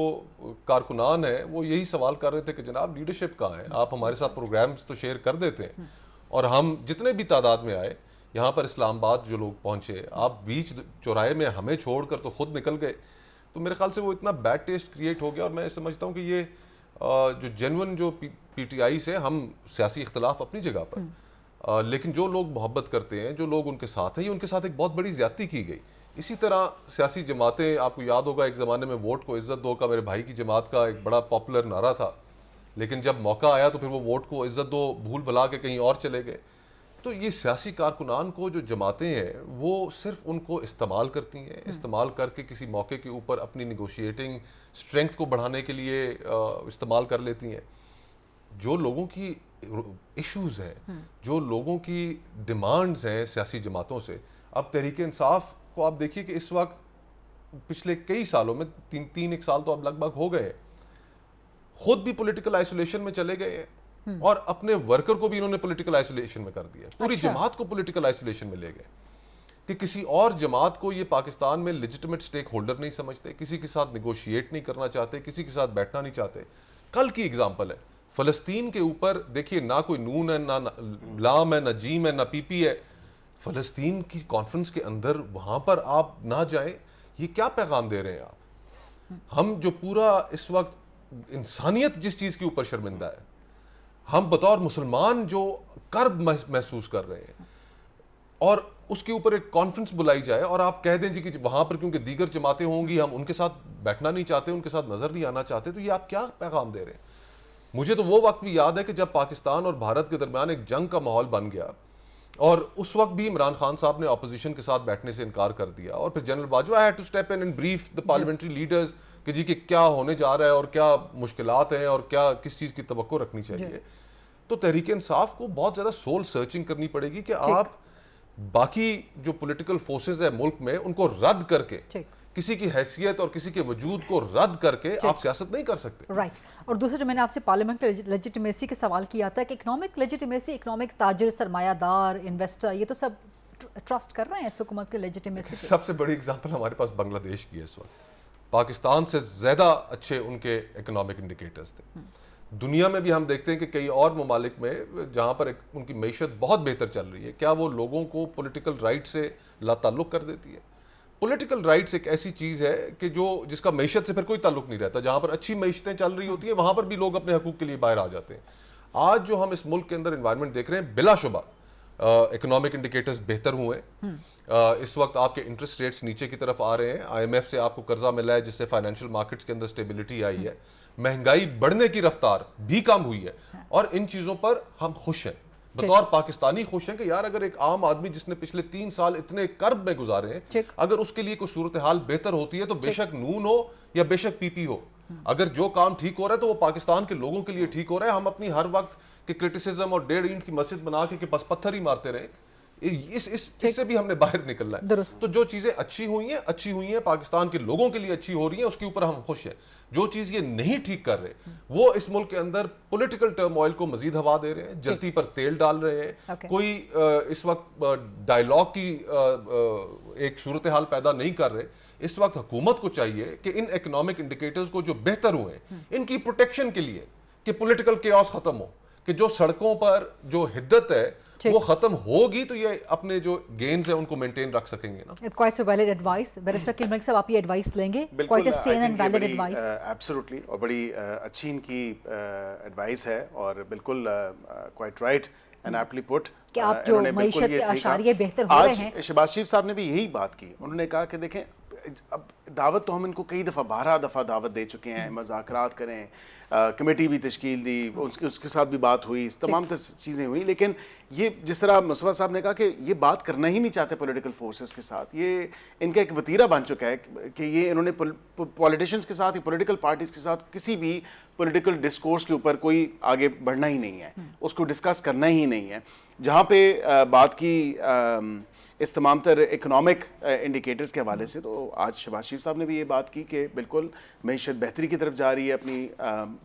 کارکنان ہیں وہ یہی سوال کر رہے تھے کہ جناب لیڈرشپ کہاں ہے, آپ ہمارے ساتھ پروگرامز تو شیئر کر دیتے ہیں, اور ہم جتنے بھی تعداد میں آئے یہاں پر اسلام آباد جو لوگ پہنچے, آپ بیچ چوراہے میں ہمیں چھوڑ کر تو خود نکل گئے. تو میرے خیال سے وہ اتنا بیڈ ٹیسٹ کریٹ ہو گیا, اور میں سمجھتا ہوں کہ یہ جو جینون جو پی ٹی آئی سے ہم سیاسی اختلاف اپنی جگہ پر, لیکن جو لوگ محبت کرتے ہیں, جو لوگ ان کے ساتھ ہیں, یہ ان کے ساتھ ایک بہت بڑی زیادتی کی گئی. اسی طرح سیاسی جماعتیں, آپ کو یاد ہوگا ایک زمانے میں ووٹ کو عزت دو کا میرے بھائی کی جماعت کا ایک بڑا پاپولر نعرہ تھا, لیکن جب موقع آیا تو پھر وہ ووٹ کو عزت دو بھول بھلا کے کہیں اور چلے گئے. تو یہ سیاسی کارکنان کو جو جماعتیں ہیں وہ صرف ان کو استعمال کرتی ہیں, استعمال کر کے کسی موقع کے اوپر اپنی نیگوشیٹنگ اسٹرینتھ کو بڑھانے کے لیے استعمال کر لیتی ہیں. جو لوگوں کی ایشوز ہیں, جو لوگوں کی ڈیمانڈز ہیں سیاسی جماعتوں سے, اب تحریک انصاف کو آپ دیکھیے کہ اس وقت پچھلے کئی سالوں میں 3 سال تو اب لگ بھگ ہو گئے, خود بھی پولیٹیکل آئسولیشن میں چلے گئے اور اپنے ورکر کو بھی انہوں نے پولیٹیکل آئسولیشن میں کر دیا, پوری جماعت کو پولیٹیکل آئسولیشن میں لے گئے کہ کسی اور جماعت کو یہ پاکستان میں لیجٹمیٹ سٹیک ہولڈر نہیں سمجھتے, کسی کے ساتھ نیگوشیٹ نہیں کرنا چاہتے, کسی کے ساتھ بیٹھنا نہیں چاہتے. کل کی اگزامپل ہے فلسطین کے اوپر, دیکھیے نہ کوئی نون ہے, نہ لام ہے, نہ جیم ہے, نہ پی پی ہے. فلسطین کی کانفرنس کے اندر وہاں پر آپ نہ جائیں, یہ کیا پیغام دے رہے ہیں آپ؟ ہم جو پورا اس وقت انسانیت جس چیز کے اوپر شرمندہ ہے, ہم بطور مسلمان جو کرب محسوس کر رہے ہیں, اور اس کے اوپر ایک کانفرنس بلائی جائے اور آپ کہہ دیں جی کہ وہاں پر کیونکہ دیگر جماعتیں ہوں گی ہم ان کے ساتھ بیٹھنا نہیں چاہتے, ان کے ساتھ نظر نہیں آنا چاہتے, تو یہ آپ کیا پیغام دے رہے ہیں؟ مجھے تو وہ وقت بھی یاد ہے کہ جب پاکستان اور بھارت کے درمیان ایک جنگ کا ماحول بن گیا, اور اس وقت بھی عمران خان صاحب نے اپوزیشن کے ساتھ بیٹھنے سے انکار کر دیا, اور پھر General Bajwa had to step in and brief the parliamentary leaders کہ جی کہ کیا ہونے جا رہا ہے اور کیا مشکلات ہیں اور کیا کس چیز کی توقع رکھنی چاہیے. تو تحریک انصاف کو بہت زیادہ سول سرچنگ کرنی پڑے گی کہ آپ باقی جو پولیٹیکل فورسز ہیں ملک میں ان کو رد کر کے, کسی کی حیثیت اور کسی کے وجود کو رد کر کے آپ سیاست نہیں کر سکتے. رائٹ. اور دوسرے جو میں نے آپ سے پارلیمنٹ لیجیٹمیسی کا سوال کیا تھا کہ اکنامک لیجیٹمیسی, اکنامک تاجر, سرمایہ دار, انویسٹر, یہ تو سب ٹرسٹ کر رہے ہیں اس حکومت کے لیجیٹمیسی پہ. سب سے بڑی اگزامپل ہمارے پاس بنگلہ دیش کی ہے اس وقت. پاکستان سے زیادہ اچھے ان کے اکنامک انڈیکیٹرز تھے. دنیا میں بھی ہم دیکھتے ہیں کہ کئی اور ممالک میں جہاں پر ان کی معیشت بہت بہتر چل رہی ہے, کیا وہ لوگوں کو پولیٹیکل رائٹ سے لا تعلق کر دیتی ہے؟ پولیٹیکل رائٹس ایک ایسی چیز ہے کہ جس کا معیشت سے پھر کوئی تعلق نہیں رہتا. جہاں پر اچھی معیشتیں چل رہی ہوتی ہیں وہاں پر بھی لوگ اپنے حقوق کے لیے باہر آ جاتے ہیں. آج جو ہم اس ملک کے اندر انوائرمنٹ دیکھ رہے ہیں, بلا شبہ اکنامک انڈیکیٹرز بہتر ہوئے ہیں. اس وقت آپ کے انٹرسٹ ریٹس نیچے کی طرف آ رہے ہیں, آئی ایم ایف سے آپ کو قرضہ ملا ہے جس سے فائنینشیل مارکیٹس کے اندر اسٹیبلٹی آئی ہے, مہنگائی بڑھنے کی رفتار بھی کم ہوئی ہے, اور ان چیزوں پر ہم خوش ہیں. بطور پاکستانی خوش ہیں کہ یار اگر ایک عام آدمی جس نے پچھلے 3 سال اتنے کرب میں گزارے ہیں اگر اس کے لیے کوئی صورتحال بہتر ہوتی ہے تو بے شک نون ہو یا بے شک پی پی ہو، اگر جو کام ٹھیک ہو رہا ہے تو وہ پاکستان کے لوگوں کے لیے ٹھیک ہو رہا ہے. ہم اپنی ہر وقت کہ کرٹیسزم اور 1.5 اینٹ کی مسجد بنا کے بس پتھر ہی مارتے رہے، اس سے بھی ہم نے باہر نکلنا ہے. تو جو چیزیں اچھی ہوئی ہیں پاکستان کے لوگوں کے لیے اچھی ہو رہی ہیں، اس کے اوپر ہم خوش ہیں. جو چیز یہ نہیں ٹھیک کر رہے وہ اس ملک کے اندر پولیٹیکل ٹرموائل کو مزید ہوا دے رہے ہیں، جلتی پر تیل ڈال رہے ہیں. کوئی اس وقت ڈائیلاگ کی ایک صورتحال پیدا نہیں کر رہے. اس وقت حکومت کو چاہیے کہ ان اکنامک انڈیکیٹرز کو جو بہتر ہوئے ہیں ان کی پروٹیکشن کے لیے کہ پولیٹیکل کیوس ختم ہو، کہ جو سڑکوں پر جو حدت ہے وہ ختم ہوگی تو یہ اپنے جو گینز ہیں ان کو مینٹین رکھ سکیں گے نا. Quite a valid advice. Barrister Aqeel Malik sahab آپ یہ ایڈوائس لیں گے؟ Quite a sane and valid advice. Absolutely, اور بڑی اچھی ان کی ایڈوائس ہے اور بالکل quite right and aptly put کہ آپ جو معیشت کے اشاریے بہتر ہو رہے ہیں. آج شہباز شریف صاحب نے بھی یہی بات کی. انہوں نے کہا کہ دیکھیں اب دعوت تو ہم ان کو کئی دفعہ 12 دفعہ دعوت دے چکے ہیں، مذاکرات کریں، کمیٹی بھی تشکیل دی، اس کے ساتھ بھی بات ہوئی، تمام چیزیں ہوئی، لیکن یہ جس طرح مصطفیٰ صاحب نے کہا کہ یہ بات کرنا ہی نہیں چاہتے پولیٹیکل فورسز کے ساتھ. یہ ان کا ایک وتیرہ بن چکا ہے کہ یہ انہوں نے پولیٹیشینز کے ساتھ، پولیٹیکل پارٹیز کے ساتھ کسی بھی پولیٹیکل ڈسکورس کے اوپر کوئی آگے بڑھنا ہی نہیں ہے، اس کو ڈسکس کرنا ہی نہیں ہے. جہاں پہ بات کی اس تمام تر اکنامک انڈیکیٹرز کے حوالے سے، تو آج شہباز شریف صاحب نے بھی یہ بات کی کہ بالکل معیشت بہتری کی طرف جا رہی ہے، اپنی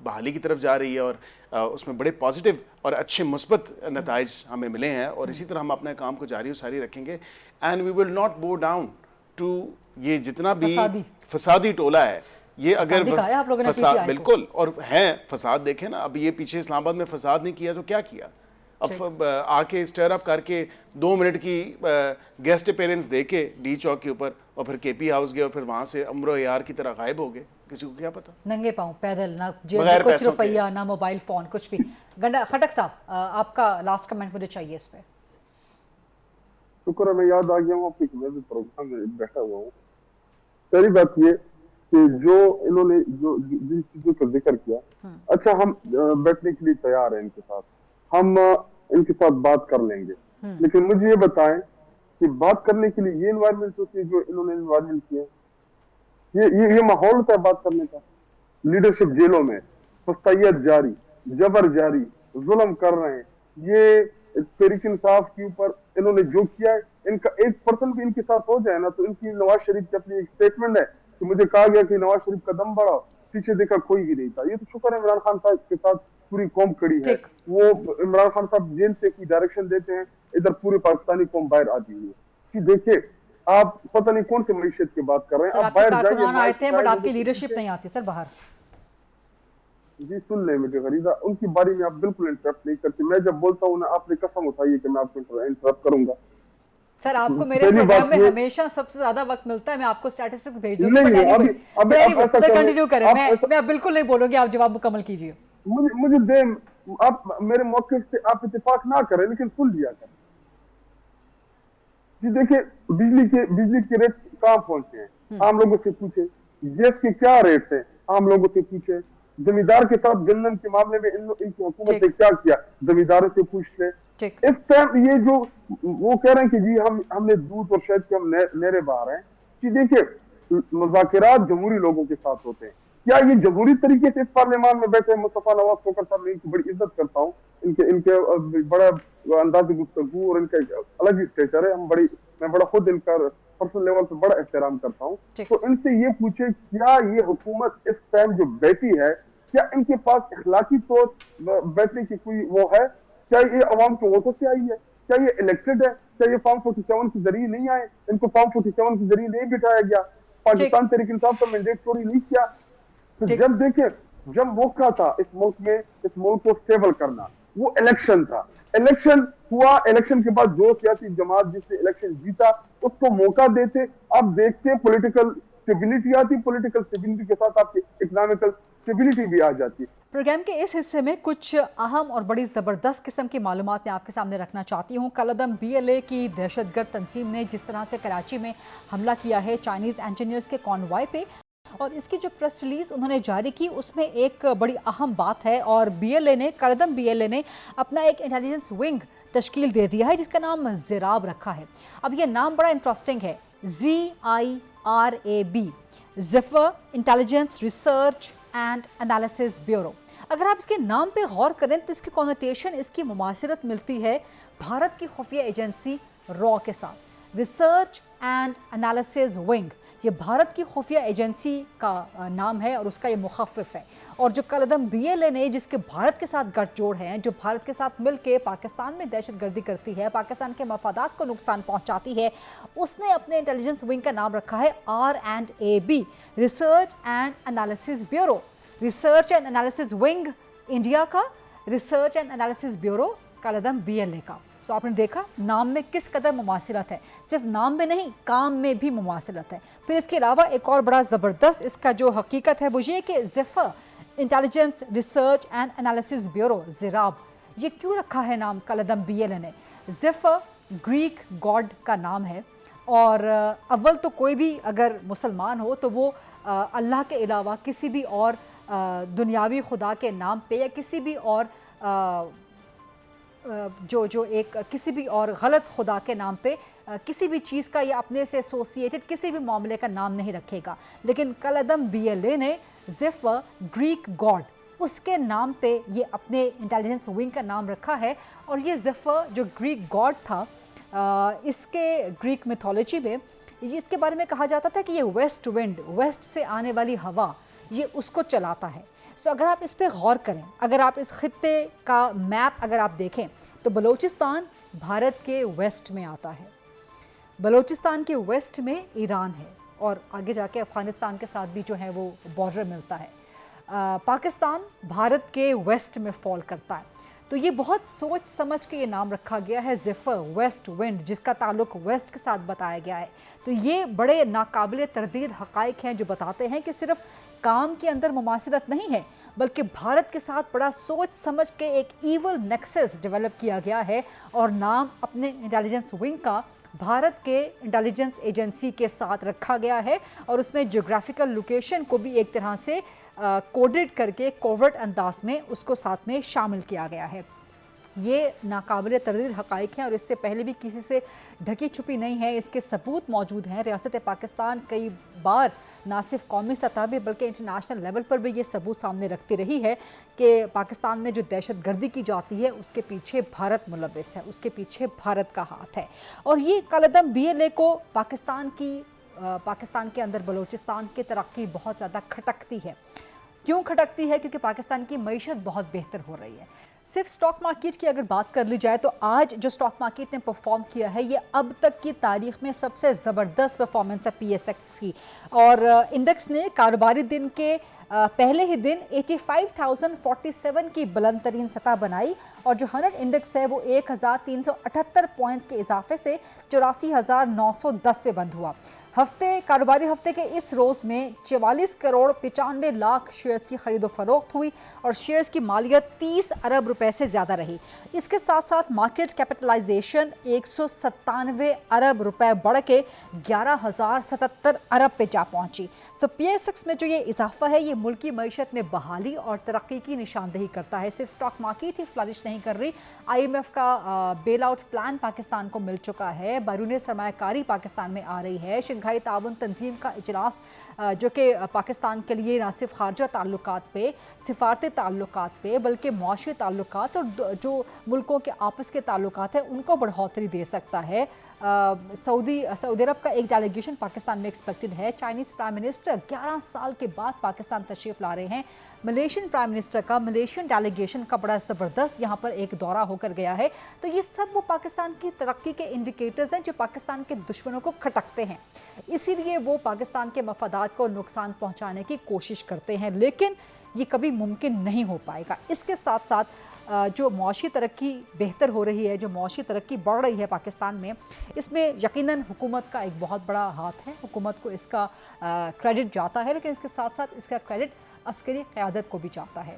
بحالی کی طرف جا رہی ہے، اور اس میں بڑے پازیٹیو اور اچھے مثبت نتائج ہمیں ملے ہیں، اور اسی طرح ہم اپنے کام کو جاری و ساری رکھیں گے. And we will not go down to یہ جتنا بھی فسادی ٹولہ ہے. یہ اگر فساد بالکل اور ہیں فساد، دیکھیں نا اب یہ پیچھے اسلام آباد میں فساد نہیں کیا تو کیا کیا؟ اب آ کے اسٹر اپ کر کے 2 منٹ کی گیسٹ اپیرنس دے کے ڈی چوک کے اوپر، اور پھر کے پی ہاؤس گئے، اور پھر وہاں سے امر و یار کی طرح غائب ہو گئے. کسی کو کیا پتا؟ ننگے پاؤں پیدل، نہ جیب میں کچھ روپیہ، نہ موبائل فون، کچھ بھی. گنڈا خٹک صاحب آپ کا لاسٹ کمنٹ مجھے چاہیے اس پہ. شکر ہے میں یاد آ گیا ہوں، آپ میں بھی پروگرام میں بیٹھا ہوا ہوں. پہلی بات یہ کہ جو انہوں نے جو جن چیزوں کا ذکر کیا، اچھا ہم بیٹھنے کے لیے تیار ہیں ان کے ساتھ، ہم ان کے ساتھ بات کر لیں گے، لیکن مجھے یہ بتائیں کہ بات کرنے کے لیے یہ انوائرمنٹ ہوتی ہے جو انہوں نے انوائرمنٹ کیا، یہ ماحول ہوتا ہے بات کرنے کا. لیڈرشپ جیلوں میں، فسطائیت جاری، جبر جاری، ظلم کر رہے ہیں. یہ تحریک انصاف کے اوپر انہوں نے جو کیا ہے، ان کا 1% بھی ان کے ساتھ ہو جائے نا تو ان کی نواز شریف کی اپنی ایک سٹیٹمنٹ ہے کہ مجھے کہا گیا کہ نواز شریف کا دم بڑھاؤ، پیچھے دیکھا کوئی بھی نہیں تھا. یہ تو شکر ہے عمران خان صاحب کے ساتھ پوری قوم کھڑی ہے. وہ عمران خان صاحب جیل سے کوئی ڈائریکشن دیتے ہیں، ادھر پورے پاکستانی قوم باہر آتی ہے. کہ دیکھیں آپ پتہ نہیں کون سے معیشت کی بات کر رہے ہیں. آپ باہر کارکنان آئے تھے بٹ آپ کی لیڈرشپ نہیں آتی سر باہر. جی سن لیں میرے غریزہ، ان کی باری میں آپ بالکل انٹرپٹ نہیں کرتے. میں جب بولتا ہوں نا، آپ نے قسم اٹھائی ہے کہ میں آپ کو انٹرپٹ کروں گا. سر آپ کو میرے پروگرام میں ہمیشہ سب سے زیادہ وقت ملتا ہے، میں آپ کو سٹیٹسٹکس بھیج دوں گی. سر کنٹینیو کریں، میں بالکل نہیں بولوں گی، آپ جواب مکمل کیجئے. مجھے دیں، آپ میرے موقف سے آپ اتفاق نہ کریں لیکن سن لیا کریں. جی دیکھیں بجلی کے ریٹ کہاں پہنچے ہیں، عام لوگوں سے پوچھیں. گیس کے کیا ریٹ ہیں، عام لوگوں سے پوچھیں. زمیندار کے ساتھ گندم کے معاملے میں ان کی حکومت نے کیا کیا، زمینداروں سے پوچھ لیں. اس ٹائم یہ جو وہ کہہ رہے ہیں کہ جی ہم نے دودھ اور شہد کے ہم نہریں بہا رہے ہیں. جی دیکھیں مذاکرات جمہوری لوگوں کے ساتھ ہوتے ہیں. کیا یہ جمہوری طریقے سے اس پارلیمان میں بیٹھے مصطفیٰ نواز کھوکھر صاحب، ان کی بڑی عزت کرتا ہوں، ان کے بڑا انداز گفتگو اور ان کا الگ ہی اسٹیچر ہے. میں بڑا خود ان کا پرسنل لیول پہ بڑا احترام کرتا ہوں. تو ان سے یہ پوچھے کیا یہ حکومت اس ٹائم جو بیٹھی ہے، کیا ان کے پاس اخلاقی طور بیٹھنے کی کوئی وہ ہے؟ کیا یہ عوام کے ووٹوں سے آئی ہے؟ کیا یہ الیکٹڈ ہے؟ کیا یہ فارم 47 کے ذریعے نہیں آئے؟ ان کو فارم 47 کے ذریعے نہیں بٹھایا گیا؟ پاکستان تحریک انصاف کا مینڈیٹ چوری نہیں کیا؟ تو جب دیکھیں جب موقع تھا اس ملک میں اس ملک کو سٹیبل کرنا، وہ الیکشن تھا. الیکشن ہوا، الیکشن کے بعد جو سیاسی جماعت جس نے الیکشن جیتا اس کو موقع دیتے. اب دیکھتے پولیٹیکل سٹیبلٹی آتی، پولیٹیکل سٹیبلٹی کے ساتھ آپ کی اکنامیکل سٹیبلٹی بھی آ جاتی. پروگرام کے اس حصے میں کچھ اہم اور بڑی زبردست قسم کی معلومات میں آپ کے سامنے رکھنا چاہتی ہوں. کالعدم BLA کی دہشت گرد تنظیم نے جس طرح سے کراچی میں حملہ کیا ہے چائنیز انجینئرز کے کانوائے پہ، اور اس کی جو پریس ریلیز انہوں نے جاری کی اس میں ایک بڑی اہم بات ہے، اور BLA نے کالعدم BLA نے اپنا ایک انٹیلیجنس ونگ تشکیل دے دیا ہے جس کا نام زراب رکھا ہے۔ اب یہ نام بڑا انٹرسٹنگ ہے، ZIRAB، Zafar intelligence research and analysis bureau. اگر آپ اس کے نام پہ غور کریں تو اس کی کونوٹیشن، اس کی مماثلت ملتی ہے بھارت کی خفیہ ایجنسی را کے ساتھ۔ ریسرچ اینڈ انالیسس ونگ یہ بھارت کی خفیہ ایجنسی کا نام ہے اور اس کا یہ مخفف ہے، اور جو کالعدم BLA نے جس کے بھارت کے ساتھ گٹھ جوڑ ہیں، جو بھارت کے ساتھ مل کے پاکستان میں دہشت گردی کرتی ہے، پاکستان کے مفادات کو نقصان پہنچاتی ہے، اس نے اپنے انٹیلیجنس ونگ کا نام رکھا ہے R&AB، research and analysis bureau. Research and analysis wing India کا، ریسرچ اینڈ انالیسس بیورو کالعدم BLA کا۔ سو آپ نے دیکھا نام میں کس قدر مماثلت ہے، صرف نام میں نہیں کام میں بھی مماثلت ہے۔ پھر اس کے علاوہ ایک اور بڑا زبردست اس کا جو حقیقت ہے وہ یہ کہ Zafar intelligence research and analysis bureau زراب، یہ کیوں رکھا ہے نام کالعدم BLA نے؟ ظفر گریک گاڈ کا نام ہے، اور اول تو کوئی بھی اگر مسلمان ہو تو وہ اللہ کے علاوہ کسی بھی اور دنیاوی خدا کے نام پہ یا کسی بھی اور کسی بھی اور غلط خدا کے نام پہ کسی بھی چیز کا یا اپنے سے ایسوسیٹڈ کسی بھی معاملے کا نام نہیں رکھے گا، لیکن کالعدم BLA نے ظفر گریک گاڈ اس کے نام پہ یہ اپنے انٹیلیجنس ونگ کا نام رکھا ہے۔ اور یہ ظفر جو گریک گاڈ تھا، اس کے گریک میتھولوجی میں اس کے بارے میں کہا جاتا تھا کہ یہ ویسٹ ونڈ، ویسٹ سے آنے والی ہوا، یہ اس کو چلاتا ہے۔ سو اگر آپ اس پہ غور کریں، اگر آپ اس خطے کا میپ اگر آپ دیکھیں تو بلوچستان بھارت کے ویسٹ میں آتا ہے، بلوچستان کے ویسٹ میں ایران ہے، اور آگے جا کے افغانستان کے ساتھ بھی جو ہے وہ بارڈر ملتا ہے۔ پاکستان بھارت کے ویسٹ میں فال کرتا ہے، تو یہ بہت سوچ سمجھ کے یہ نام رکھا گیا ہے ظفر ویسٹ ونڈ، جس کا تعلق ویسٹ کے ساتھ بتایا گیا ہے۔ تو یہ بڑے ناقابل تردید حقائق ہیں جو بتاتے ہیں کہ صرف کام کے اندر مماثلت نہیں ہے بلکہ بھارت کے ساتھ بڑا سوچ سمجھ کے ایک ایول نیکسس ڈیولپ کیا گیا ہے، اور نام اپنے انٹیلیجنس ونگ کا بھارت کے انٹیلیجنس ایجنسی کے ساتھ رکھا گیا ہے، اور اس میں جیوگرافیکل لوکیشن کو بھی ایک طرح سے کوڈڈ کر کے کوورٹ انداز میں اس کو ساتھ میں شامل کیا گیا ہے۔ یہ ناقابل تردید حقائق ہیں اور اس سے پہلے بھی کسی سے ڈھکی چھپی نہیں ہے، اس کے ثبوت موجود ہیں۔ ریاست پاکستان کئی بار نہ صرف قومی سطح پہ بلکہ انٹرنیشنل لیول پر بھی یہ ثبوت سامنے رکھتی رہی ہے کہ پاکستان میں جو دہشت گردی کی جاتی ہے اس کے پیچھے بھارت ملوث ہے، اس کے پیچھے بھارت کا ہاتھ ہے۔ اور یہ کالعدم BLA کو پاکستان کے اندر بلوچستان کی ترقی بہت زیادہ کھٹکتی ہے۔ کیوں کھٹکتی ہے؟ کیونکہ پاکستان کی معیشت بہت بہتر ہو رہی ہے۔ صرف سٹاک مارکیٹ کی اگر بات کر لی جائے تو آج جو سٹاک مارکیٹ نے پرفارم کیا ہے یہ اب تک کی تاریخ میں سب سے زبردست پرفارمنس ہے PSX کی، اور انڈیکس نے کاروباری دن کے پہلے ہی دن 85,047 کی بلند ترین سطح بنائی، اور جو 100 انڈیکس ہے وہ 1,378 پوائنٹس کے اضافے سے 84,910 پہ بند ہوا۔ کاروباری ہفتے کے اس روز میں 44 کروڑ 95 لاکھ شیئرز کی خرید و فروخت ہوئی، اور شیئرز کی مالیت 30 ارب روپے سے زیادہ رہی۔ اس کے ساتھ ساتھ مارکیٹ کیپٹلائزیشن 197 ارب روپے بڑھ کے 11,077 ارب پہ جا پہنچی۔ سو PSX میں جو یہ اضافہ ہے یہ ملکی معیشت میں بحالی اور ترقی کی نشاندہی کرتا ہے۔ صرف سٹاک مارکیٹ ہی فلرش نہیں کر رہی، IMF کا بیل آؤٹ پلان پاکستان کو مل چکا ہے، بیرونی سرمایہ کاری پاکستان میں آ رہی ہے، شنگھائی تعاون تنظیم کا اجلاس جو کہ پاکستان کے لیے نہ صرف خارجہ تعلقات پہ، سفارتی تعلقات پہ بلکہ معاشی تعلقات اور جو ملکوں کے آپس کے تعلقات ہیں ان کو بڑھوتری دے سکتا ہے۔ سعودی عرب کا ایک ڈیلیگیشن پاکستان میں ایکسپیکٹڈ ہے۔ چائنیز پرائم منسٹر 11 سال کے بعد پاکستان تشریف لا رہے ہیں۔ ملیشین پرائم منسٹر کا ملیشین ڈیلیگیشن کا بڑا زبردست یہاں پر ایک دورہ ہو کر گیا ہے۔ تو یہ سب وہ پاکستان کی ترقی کے انڈیکیٹرز ہیں جو پاکستان کے دشمنوں کو کھٹکتے ہیں، اسی لیے وہ پاکستان کے مفادات کو نقصان پہنچانے کی کوشش کرتے ہیں، لیکن یہ کبھی ممکن نہیں ہو پائے گا۔ اس کے ساتھ ساتھ جو معاشی ترقی بہتر ہو رہی ہے، جو معاشی ترقی بڑھ رہی ہے پاکستان میں، اس میں یقیناً حکومت کا ایک بہت بڑا ہاتھ ہے، حکومت کو اس کا کریڈٹ جاتا ہے، لیکن اس کے ساتھ ساتھ اس کا کریڈٹ عسکری قیادت کو بھی جاتا ہے۔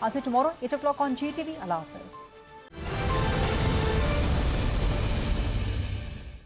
I'll see you tomorrow, 8 o'clock on GTV. Allah Hafiz.